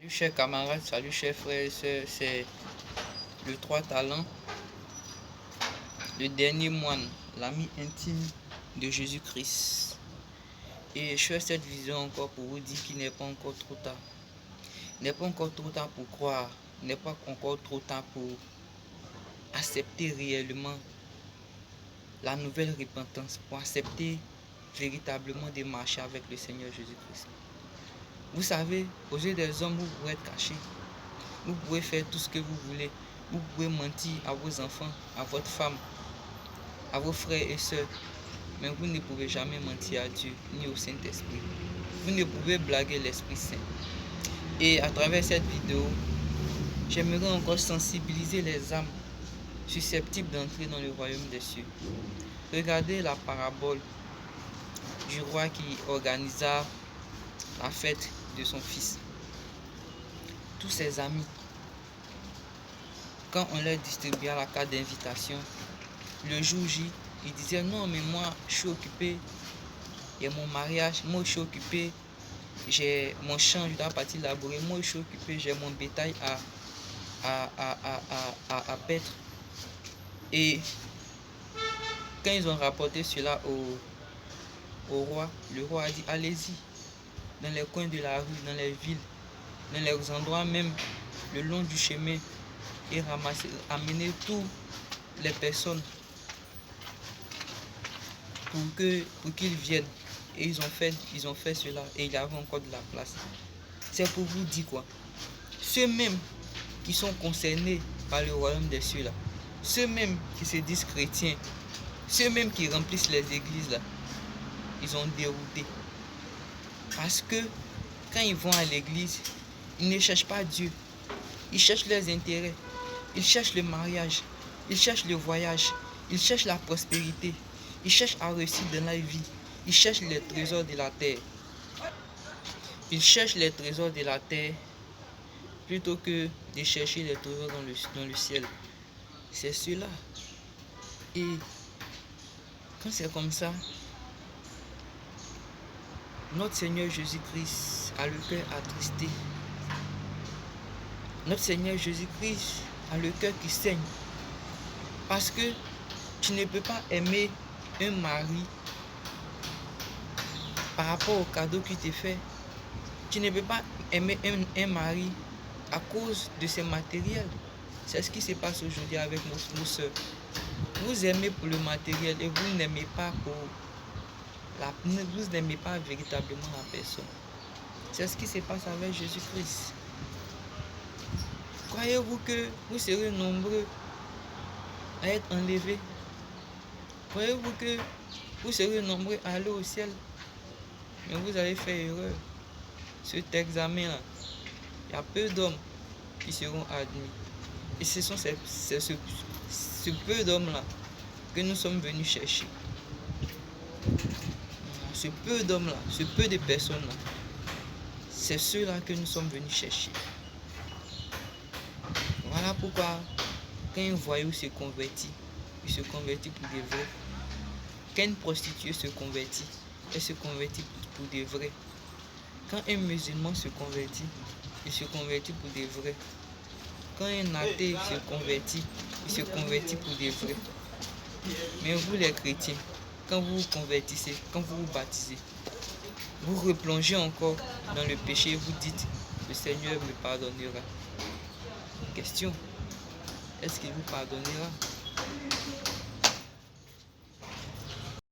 Salut chers camarades, salut chers frères et sœurs, c'est le 3 talents, le dernier moine, l'ami intime de Jésus-Christ. Et je fais cette vision encore pour vous dire qu'il n'est pas encore trop tard. Il n'est pas encore trop tard pour croire, il n'est pas encore trop tard pour accepter réellement la nouvelle repentance, pour accepter véritablement de marcher avec le Seigneur Jésus-Christ. Vous savez, aux yeux des hommes, vous pouvez être cachés. Vous pouvez faire tout ce que vous voulez. Vous pouvez mentir à vos enfants, à votre femme, à vos frères et sœurs. Mais vous ne pouvez jamais mentir à Dieu, ni au Saint-Esprit. Vous ne pouvez blaguer l'Esprit Saint. Et à travers cette vidéo, j'aimerais encore sensibiliser les âmes susceptibles d'entrer dans le royaume des cieux. Regardez la parabole du roi qui organisa la fête de son fils. Tous ses amis, quand on leur distribuait la carte d'invitation, le jour J, ils disaient non, mais moi je suis occupé, il y a mon mariage, moi je suis occupé, j'ai mon champ, je dois partir labourer, moi je suis occupé, j'ai mon bétail à paître. Et quand ils ont rapporté cela au roi, le roi a dit allez-y, dans les coins de la rue, dans les villes, dans les endroits même, le long du chemin, et ramasser, amener toutes les personnes pour qu'ils viennent. Et ils ont fait cela, et il y avait encore de la place. C'est pour vous dire quoi? Ceux-mêmes qui sont concernés par le royaume des cieux là, ceux-mêmes qui se disent chrétiens, ceux-mêmes qui remplissent les églises là, ils ont dérouté. Parce que quand ils vont à l'église, ils ne cherchent pas Dieu. Ils cherchent leurs intérêts. Ils cherchent le mariage. Ils cherchent le voyage. Ils cherchent la prospérité. Ils cherchent à réussir dans la vie. Ils cherchent les trésors de la terre. Ils cherchent les trésors de la terre plutôt que de chercher les trésors dans le ciel. C'est cela. Et quand c'est comme ça, notre Seigneur Jésus-Christ a le cœur attristé. Notre Seigneur Jésus-Christ a le cœur qui saigne. Parce que tu ne peux pas aimer un mari par rapport au cadeau qu'il te fait. Tu ne peux pas aimer un mari à cause de ses matériels. C'est ce qui se passe aujourd'hui avec nos soeurs. Vous aimez pour le matériel et vous n'aimez pas vous n'aimez pas véritablement la personne. C'est ce qui se passe avec Jésus-Christ. Croyez-vous que vous serez nombreux à être enlevés? Croyez-vous que vous serez nombreux à aller au ciel? Mais vous avez fait erreur. Cet examen-là, il y a peu d'hommes qui seront admis. Et ce sont ce peu d'hommes-là que nous sommes venus chercher. Ce peu d'hommes-là, ce peu de personnes-là, c'est ceux-là que nous sommes venus chercher. Voilà pourquoi, quand un voyou se convertit, il se convertit pour de vrai. Quand une prostituée se convertit, elle se convertit pour de vrai. Quand un musulman se convertit, il se convertit pour de vrai. Quand un athée se convertit, il se convertit pour de vrai. Mais vous les chrétiens, quand vous vous convertissez, quand vous vous baptisez, vous replongez encore dans le péché et vous dites, le Seigneur me pardonnera. Question, est-ce qu'il vous pardonnera?